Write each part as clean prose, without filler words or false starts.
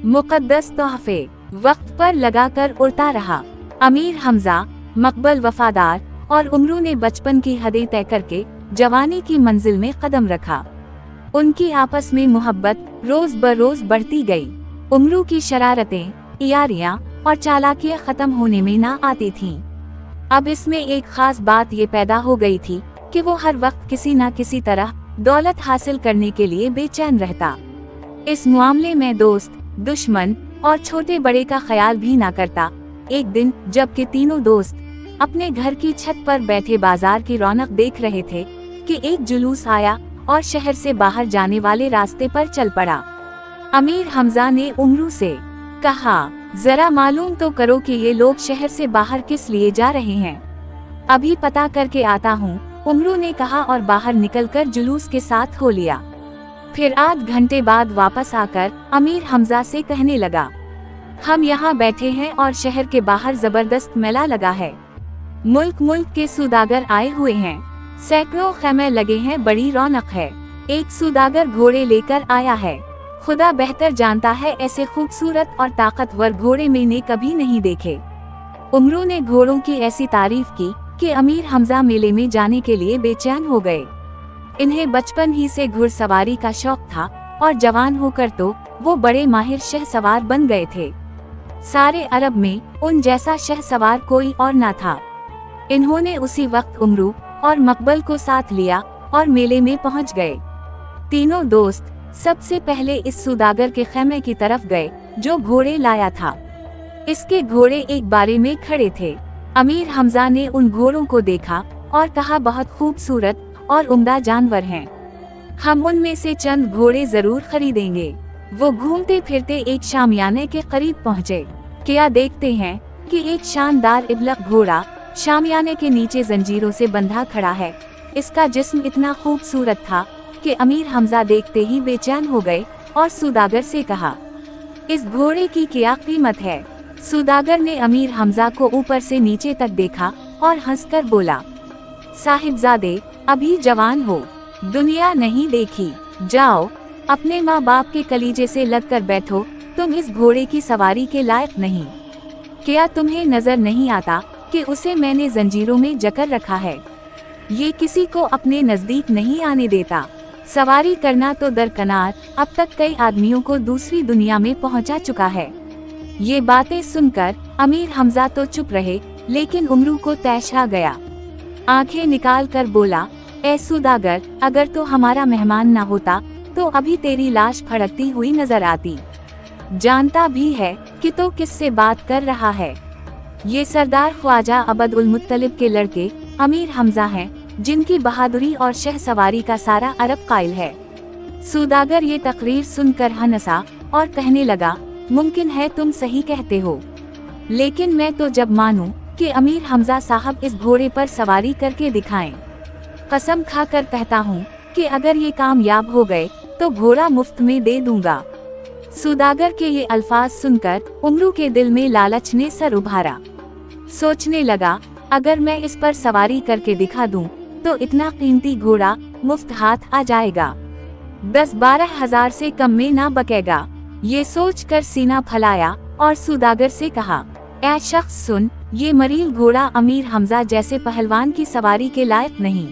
मुक़द्दस तोहफे वक्त पर लगाकर उड़ता रहा। अमीर हमजा, मकबल वफादार और उमरू ने बचपन की हदें तय करके जवानी की मंजिल में कदम रखा। उनकी आपस में मोहब्बत रोज बरोज बढ़ती गई। उमरू की शरारतें, यारियां और चालाकियां खत्म होने में ना आती थीं। अब इसमें एक खास बात ये पैदा हो गई थी कि वो हर वक्त किसी न किसी तरह दौलत हासिल करने के लिए बेचैन रहता। इस मामले में दोस्त, दुश्मन और छोटे बड़े का ख्याल भी ना करता। एक दिन जबकि तीनों दोस्त अपने घर की छत पर बैठे बाजार की रौनक देख रहे थे कि एक जुलूस आया और शहर से बाहर जाने वाले रास्ते पर चल पड़ा। अमीर हमजा ने उमरू से कहा, जरा मालूम तो करो कि ये लोग शहर से बाहर किस लिए जा रहे हैं। अभी पता करके आता हूँ, उमरू ने कहा और बाहर निकलकर जुलूस के साथ हो लिया। फिर आध घंटे बाद वापस आकर अमीर हमजा से कहने लगा, हम यहाँ बैठे हैं और शहर के बाहर जबरदस्त मेला लगा है। मुल्क मुल्क के सौदागर आए हुए हैं, सैकड़ों खैमे लगे हैं, बड़ी रौनक है। एक सौदागर घोड़े लेकर आया है। खुदा बेहतर जानता है ऐसे खूबसूरत और ताकतवर घोड़े मैंने कभी नहीं देखे। उमरू ने घोड़ों की ऐसी तारीफ की कि अमीर हमजा मेले में जाने के लिए बेचैन हो गए। इन्हें बचपन ही से घुड़सवारी का शौक था और जवान होकर तो वो बड़े माहिर शहसवार बन गए थे। सारे अरब में उन जैसा शहसवार कोई और न था। इन्होंने उसी वक्त उमरू और मकबल को साथ लिया और मेले में पहुंच गए। तीनों दोस्त सबसे पहले इस सौदागर के खैमे की तरफ गए जो घोड़े लाया था। इसके घोड़े एक बारे में खड़े थे। अमीर हमजा ने उन घोड़ों को देखा और कहा, बहुत खूबसूरत और उम्दा जानवर हैं। हम उनमें से चंद घोड़े जरूर खरीदेंगे। वो घूमते फिरते एक शामियाने के करीब पहुँचे। क्या देखते हैं कि एक शानदार इबलक घोड़ा शामियाने के नीचे जंजीरों से बंधा खड़ा है। इसका जिस्म इतना खूबसूरत था कि अमीर हमजा देखते ही बेचैन हो गए और सौदागर से कहा, इस घोड़े की क्या कीमत है। सौदागर ने अमीर हमजा को ऊपर से नीचे तक देखा और हंसकर बोला, साहिबजादे, अभी जवान हो, दुनिया नहीं देखी, जाओ अपने माँ बाप के कलीजे से लगकर बैठो। तुम इस घोड़े की सवारी के लायक नहीं। क्या तुम्हें नजर नहीं आता कि उसे मैंने जंजीरों में जकड़ रखा है। ये किसी को अपने नजदीक नहीं आने देता। सवारी करना तो दरकनार, अब तक कई आदमियों को दूसरी दुनिया में पहुंचा चुका है। ये बातें सुनकर अमीर हमजा तो चुप रहे, लेकिन उमरू को तैश आ गया। आंखें निकाल कर बोला, ए सौदागर, अगर तो हमारा मेहमान न होता तो अभी तेरी लाश फड़कती हुई नजर आती। जानता भी है कि तो किससे बात कर रहा है। ये सरदार ख्वाजा अब्द उल मुत्तलिब के लड़के अमीर हमजा हैं, जिनकी बहादुरी और शहसवारी का सारा अरब कायल है। सौदागर ये तकरीर सुनकर हंसा और कहने लगा, मुमकिन है तुम सही कहते हो, लेकिन मैं तो जब मानूं कि अमीर हमजा साहब इस घोड़े पर सवारी करके दिखाएं। कसम खाकर कहता हूँ कि अगर ये कामयाब हो गए तो घोड़ा मुफ्त में दे दूंगा। सौदागर के ये अल्फाज सुनकर उमरू के दिल में लालच ने सर उभारा। सोचने लगा, अगर मैं इस पर सवारी करके दिखा दूं तो इतना कीमती घोड़ा मुफ्त हाथ आ जाएगा, 10-12 हजार से कम में ना बकेगा। ये सोचकर सीना फैलाया और सौदागर से कहा, ऐ शख्स सुन, ये मरील घोड़ा अमीर हमजा जैसे पहलवान की सवारी के लायक नहीं।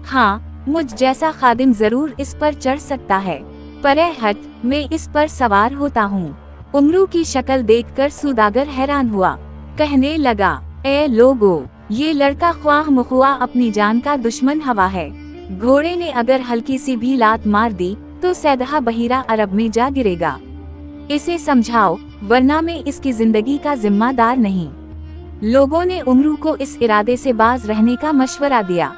हाँ, मुझ जैसा खादिम जरूर इस पर चढ़ सकता है, पर हट, मैं इस पर सवार होता हूँ। उमरू की शक्ल देखकर सौदागर हैरान हुआ। कहने लगा, ए लोगो, ये लड़का ख्वाह मख्वाह अपनी जान का दुश्मन हवा है। घोड़े ने अगर हल्की सी भी लात मार दी तो सैदहा बहीरा अरब में जा गिरेगा। इसे समझाओ, वरना मैं इसकी जिंदगी का जिम्मेदार नहीं। लोगों ने उमरू को इस इरादे से बाज रहने का मशवरा दिया,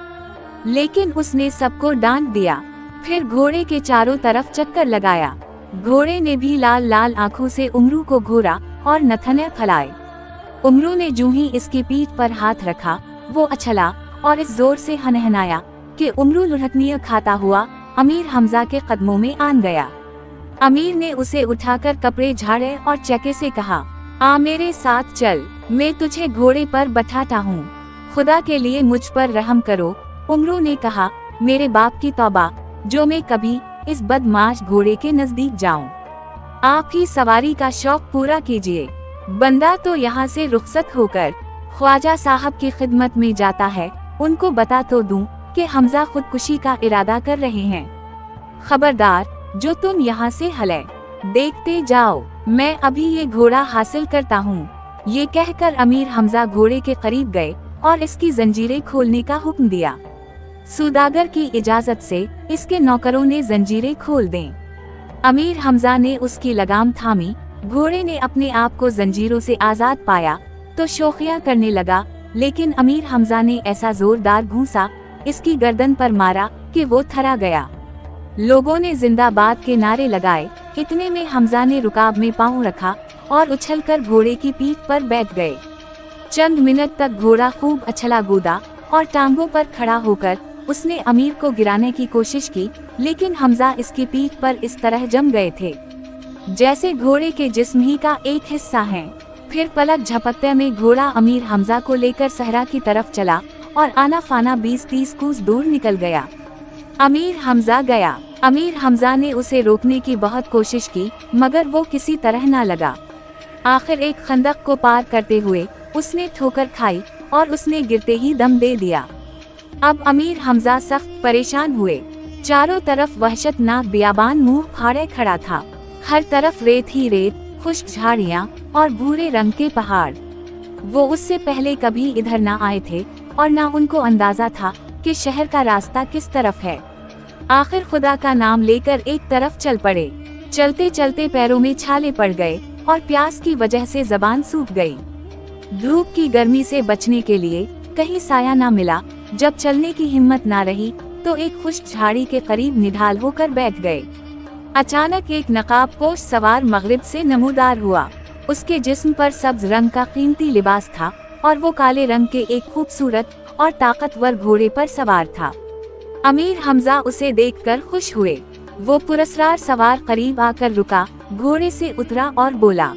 लेकिन उसने सबको डांट दिया। फिर घोड़े के चारों तरफ चक्कर लगाया। घोड़े ने भी लाल लाल आंखों से उमरू को घूरा और नथने फैलाए। उमरू ने जूं ही इसकी पीठ पर हाथ रखा, वो उछला और इस जोर से हनहनाया कि उमरू लुढ़कनियां खाता हुआ अमीर हमजा के कदमों में आन गया। अमीर ने उसे उठाकर कपड़े झाड़े और चके से कहा, आ मेरे साथ चल, मैं तुझे घोड़े पर बैठाता हूँ। खुदा के लिए मुझ पर रहम करो। उमरू ने कहा, मेरे बाप की तौबा, जो मैं कभी इस बदमाश घोड़े के नजदीक जाऊं। आप ही सवारी का शौक पूरा कीजिए। बंदा तो यहाँ से रुखसत होकर ख्वाजा साहब की खिदमत में जाता है, उनको बता तो दूं कि हमजा खुदकुशी का इरादा कर रहे हैं। खबरदार, जो तुम यहाँ से हिले, देखते जाओ, मैं अभी ये घोड़ा हासिल करता हूँ। ये कहकर अमीर हमजा घोड़े के करीब गए और इसकी जंजीरें खोलने का हुक्म दिया। सौदागर की इजाजत से इसके नौकरों ने जंजीरें खोल दें। अमीर हमजा ने उसकी लगाम थामी। घोड़े ने अपने आप को जंजीरों से आजाद पाया तो शोखियां करने लगा, लेकिन अमीर हमजा ने ऐसा जोरदार घूंसा इसकी गर्दन पर मारा कि वो थरा गया। लोगों ने जिंदाबाद के नारे लगाए। इतने में हमजा ने रुकाब में पांव रखा और उछलकर घोड़े की पीठ पर बैठ गए। चंद मिनट तक घोड़ा खूब उछला कूदा और टांगों पर खड़ा होकर उसने अमीर को गिराने की कोशिश की, लेकिन हमजा इसकी पीठ पर इस तरह जम गए थे जैसे घोड़े के जिस्म ही का एक हिस्सा है। फिर पलक झपकते में घोड़ा अमीर हमजा को लेकर सहरा की तरफ चला और आना फाना 20-30 कोस दूर निकल गया। अमीर हमजा ने उसे रोकने की बहुत कोशिश की, मगर वो किसी तरह ना लगा। आखिर एक खंदक को पार करते हुए उसने ठोकर खाई और उसने गिरते ही दम दे दिया। अब अमीर हमजा सख्त परेशान हुए। चारों तरफ वहशतनाक बियाबान मुंह फाड़े खड़ा था। हर तरफ रेत ही रेत, खुश्क झाड़ियाँ और भूरे रंग के पहाड़। वो उससे पहले कभी इधर ना आए थे और ना उनको अंदाजा था कि शहर का रास्ता किस तरफ है। आखिर खुदा का नाम लेकर एक तरफ चल पड़े। चलते चलते पैरों में छाले पड़ गए और प्यास की वजह से जबान सूख गई। धूप की गर्मी से बचने के लिए कहीं साया ना मिला। जब चलने की हिम्मत ना रही तो एक खुश्क झाड़ी के करीब निढाल होकर बैठ गए। अचानक एक नकाबपोश सवार मगरिब से नमूदार हुआ। उसके जिस्म पर सब्ज रंग का कीमती लिबास था और वो काले रंग के एक खूबसूरत और ताकतवर घोड़े पर सवार था। अमीर हमजा उसे देखकर खुश हुए। वो पुरस्कार सवार करीब आकर रुका, घोड़े से उतरा और बोला,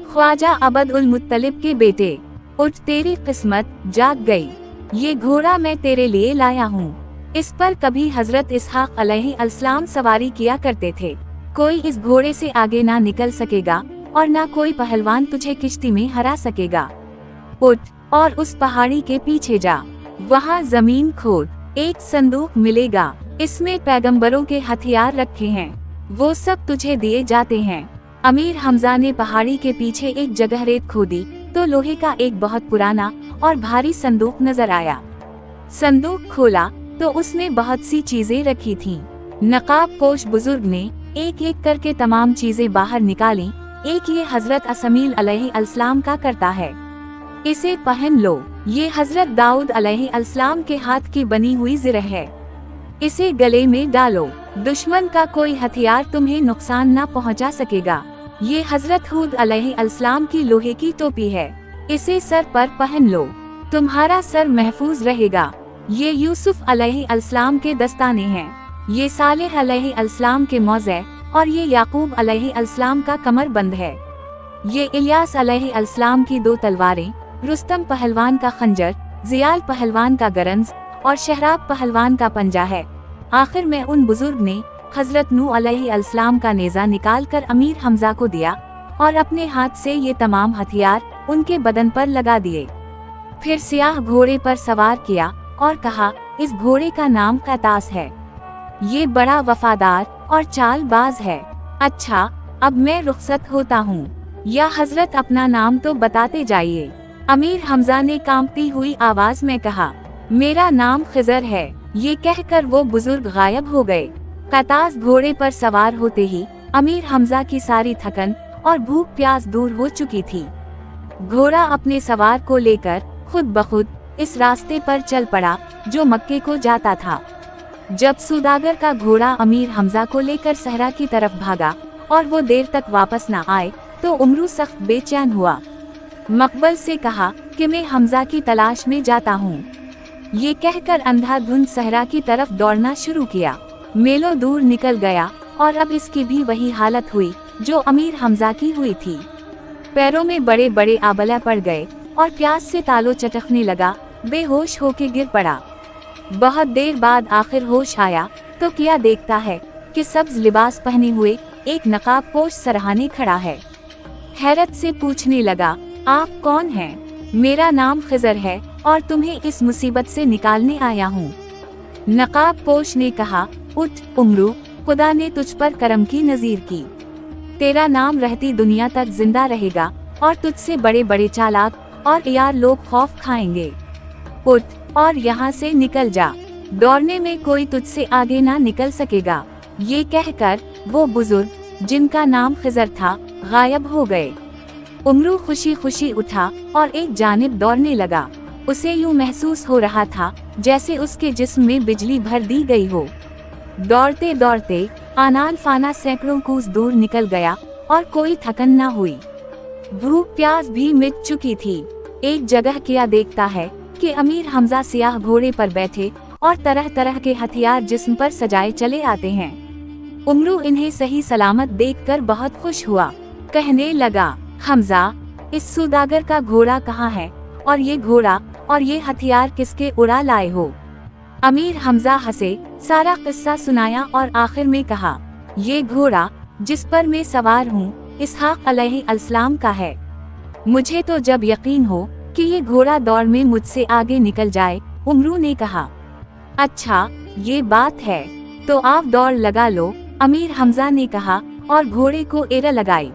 ख्वाजा अब्द उल मुत्तलिब के बेटे, उठ, तेरी किस्मत जाग गई। ये घोड़ा मैं तेरे लिए लाया हूँ। इस पर कभी हजरत इसहाक अलैहिस्सलाम सवारी किया करते थे। कोई इस घोड़े से आगे ना निकल सकेगा और ना कोई पहलवान तुझे किश्ती में हरा सकेगा। उठ और उस पहाड़ी के पीछे जा। वहाँ जमीन खोद, एक संदूक मिलेगा। इसमें पैगंबरों के हथियार रखे हैं। वो सब तुझे दिए जाते हैं। अमीर हमजा ने पहाड़ी के पीछे एक जगह रेत खोदी तो लोहे का एक बहुत पुराना और भारी संदूक नजर आया। संदूक खोला तो उसमें बहुत सी चीजें रखी थीं। नकाबपोश बुजुर्ग ने एक एक करके तमाम चीजें बाहर निकाली। एक ये हजरत असमील अलैहिस्सलाम का करता है, इसे पहन लो। ये हजरत दाऊद अलैहिस्सलाम के हाथ की बनी हुई ज़िरह है, इसे गले में डालो। दुश्मन का कोई हथियार तुम्हें नुकसान न पहुंचा सकेगा। ये हजरत हूद अलैहिस्सलाम की लोहे की टोपी है, इसे सर पर पहन लो, तुम्हारा सर महफूज रहेगा। ये यूसुफ अलैहिस्सलाम के दस्ताने हैं, ये सालेह अलैहिस्सलाम के मौज़े और ये याकूब अलैहिस्सलाम का कमरबंद है। ये इलियास अलैहिस्सलाम की 2 तलवारें, रुस्तम पहलवान का खंजर, जियाल पहलवान का गरंज और शहराब पहलवान का पंजा है। आखिर में उन बुजुर्ग ने हजरत नूह अलैहिस्सलाम का नेज़ा निकालकर अमीर हमजा को दिया और अपने हाथ से ये तमाम हथियार उनके बदन पर लगा दिए। फिर सियाह घोड़े पर सवार किया और कहा, इस घोड़े का नाम कैतास है। ये बड़ा वफादार और चालबाज है। अच्छा, अब मैं रुखसत होता हूँ। या हजरत अपना नाम तो बताते जाइए। अमीर हमजा ने कांपती हुई आवाज में कहा, मेरा नाम खिजर है। ये कहकर वो बुजुर्ग गायब हो गए। कैतास घोड़े पर सवार होते ही अमीर हमजा की सारी थकन और भूख प्यास दूर हो चुकी थी। घोड़ा अपने सवार को लेकर खुद बखुद इस रास्ते पर चल पड़ा जो मक्के को जाता था। जब सौदागर का घोड़ा अमीर हमजा को लेकर सहरा की तरफ भागा और वो देर तक वापस न आए तो उमरू सख्त बेचैन हुआ। मकबल से कहा कि मैं हमजा की तलाश में जाता हूँ। ये कहकर अंधाधुंध सहरा की तरफ दौड़ना शुरू किया। मेलों दूर निकल गया और अब इसकी भी वही हालत हुई जो अमीर हमजा की हुई थी। पैरों में बड़े बड़े आबला पड़ गए और प्यास से तालो चटकने लगा। बेहोश होके गिर पड़ा। बहुत देर बाद आखिर होश आया तो क्या देखता है कि सब्ज लिबास पहने हुए एक नकाबपोश सरहाने खड़ा है। हैरत से पूछने लगा, आप कौन हैं? मेरा नाम खिजर है और तुम्हें इस मुसीबत से निकालने आया हूँ। नकाबपोश ने कहा, उठ उमरू, खुदा ने तुझ पर करम की नजीर की। तेरा नाम रहती दुनिया तक जिंदा रहेगा और तुझसे बड़े बड़े चालाक और यार लोग खौफ खाएंगे। उठ और यहाँ से निकल जा, दौड़ने में कोई तुझसे आगे ना निकल सकेगा। ये कहकर वो बुजुर्ग, जिनका नाम खिजर था, गायब हो गए। उमरू खुशी खुशी उठा और एक जानिब दौड़ने लगा। उसे यूं महसूस हो रहा था जैसे उसके जिस्म में बिजली भर दी गई हो। दौड़ते दौड़ते आनान फाना सैकड़ों कोस दूर निकल गया और कोई थकन न हुई। भूख प्यास भी मिट चुकी थी। एक जगह क्या देखता है कि अमीर हमजा सियाह घोड़े पर बैठे और तरह तरह के हथियार जिस्म पर सजाए चले आते हैं। उमरू इन्हें सही सलामत देखकर बहुत खुश हुआ। कहने लगा, हमजा, इस सौदागर का घोड़ा कहाँ है और ये घोड़ा और ये हथियार किसके उड़ा लाए हो? अमीर हमजा हंसे, सारा किस्सा सुनाया और आखिर में कहा, ये घोड़ा जिस पर मैं सवार हूँ इसहाक अलैहिस्सलाम का है। मुझे तो जब यकीन हो कि ये घोड़ा दौड़ में मुझसे आगे निकल जाए। उमरू ने कहा, अच्छा ये बात है, तो आप दौड़ लगा लो, अमीर हमजा ने कहा और घोड़े को एरा लगाई।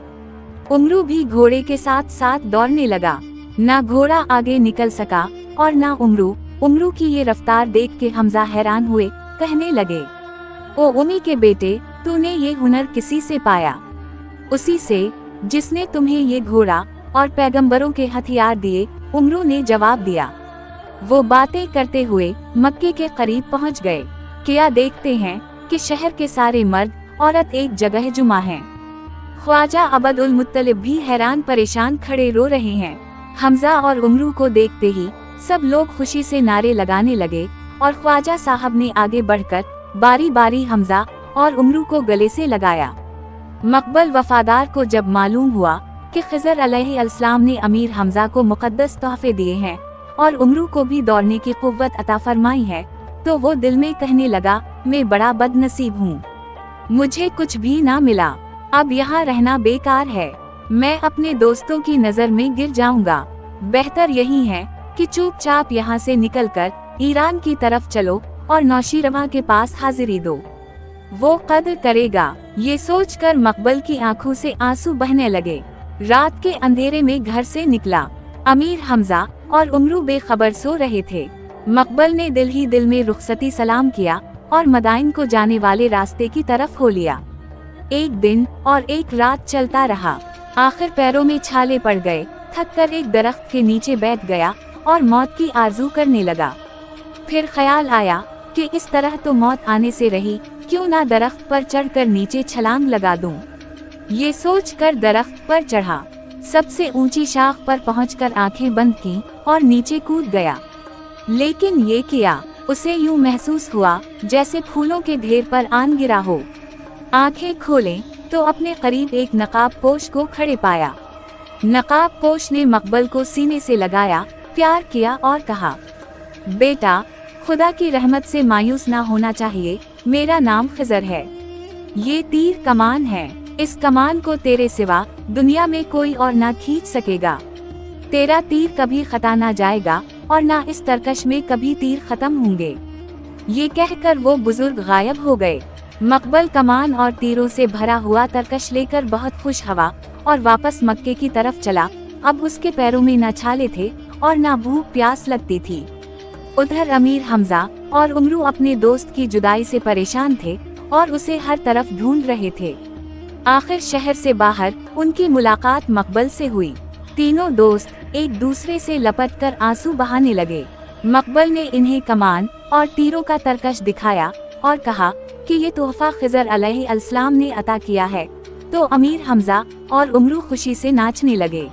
उमरू भी घोड़े के साथ साथ दौड़ने लगा। ना घोड़ा आगे निकल सका और ना उमरू। उमरू की ये रफ्तार देख के हमजा हैरान हुए। कहने लगे, ओ उमी के बेटे, तूने ये हुनर किसी से पाया? उसी से जिसने तुम्हें ये घोड़ा और पैगंबरों के हथियार दिए, उमरू ने जवाब दिया। वो बातें करते हुए मक्के के करीब पहुंच गए। क्या देखते हैं कि शहर के सारे मर्द औरत एक जगह जुमा हैं। ख्वाजा अब्दुल मुत्तलिब भी हैरान परेशान खड़े रो रहे हैं। हमजा और उमरू को देखते ही सब लोग खुशी से नारे लगाने लगे और ख्वाजा साहब ने आगे बढ़कर बारी बारी हमजा और उमरू को गले से लगाया। मकबल वफादार को जब मालूम हुआ कि खिजर अलैहिस्सलाम ने अमीर हमजा को मुकद्दस तोहफे दिए हैं और उमरू को भी दौड़ने की कुव्वत अता फरमाई है, तो वो दिल में कहने लगा, मैं बड़ा बदनसीब हूँ, मुझे कुछ भी ना मिला। अब यहाँ रहना बेकार है, मैं अपने दोस्तों की नजर में गिर जाऊंगा। बेहतर यही है कि चुपचाप यहाँ से निकलकर ईरान की तरफ चलो और नौशीरवां के पास हाजिरी दो, वो कद्र करेगा। ये सोचकर मकबल की आंखों से आंसू बहने लगे। रात के अंधेरे में घर से निकला। अमीर हमजा और उमरू बेखबर सो रहे थे। मकबल ने दिल ही दिल में रुखसती सलाम किया और मदाइन को जाने वाले रास्ते की तरफ हो लिया। एक दिन और एक रात चलता रहा। आखिर पैरों में छाले पड़ गए। थककर एक दरख्त के नीचे बैठ गया और मौत की आरजू करने लगा। फिर ख्याल आया कि इस तरह तो मौत आने से रही, क्यों ना दरख्त पर चढ़कर नीचे छलांग लगा दूं। ये सोचकर दरख्त पर चढ़ा। सबसे ऊंची शाख पर पहुंचकर आंखें बंद की और नीचे कूद गया। लेकिन ये किया, उसे यूं महसूस हुआ जैसे फूलों के ढेर पर आन गिरा हो। आंखें खोलें तो अपने करीब एक नकाबपोश को खड़े पाया। नकाबपोश ने मकबल को सीने से लगाया, प्यार किया और कहा, बेटा, खुदा की रहमत से मायूस ना होना चाहिए, मेरा नाम खिजर है। ये तीर कमान है, इस कमान को तेरे सिवा दुनिया में कोई और ना खींच सकेगा। तेरा तीर कभी खता ना जाएगा और ना इस तरकश में कभी तीर खत्म होंगे। ये कहकर वो बुजुर्ग गायब हो गए। मकबल कमान और तीरों से भरा हुआ तरकश लेकर बहुत खुश हवा और वापस मक्के की तरफ चला। अब उसके पैरों में न छाले थे और न भूख प्यास लगती थी। उधर अमीर हमजा और उमरू अपने दोस्त की जुदाई से परेशान थे और उसे हर तरफ ढूंढ रहे थे। आखिर शहर से बाहर उनकी मुलाकात मकबल से हुई। तीनों दोस्त एक दूसरे से लपटकर आंसू बहाने लगे। मकबल ने इन्हें कमान और तीरों का तरकश दिखाया और कहा कि ये तोहफा खिजर अलैहिस्सलाम ने अता किया है। तो अमीर हमजा और उमरू खुशी से नाचने लगे।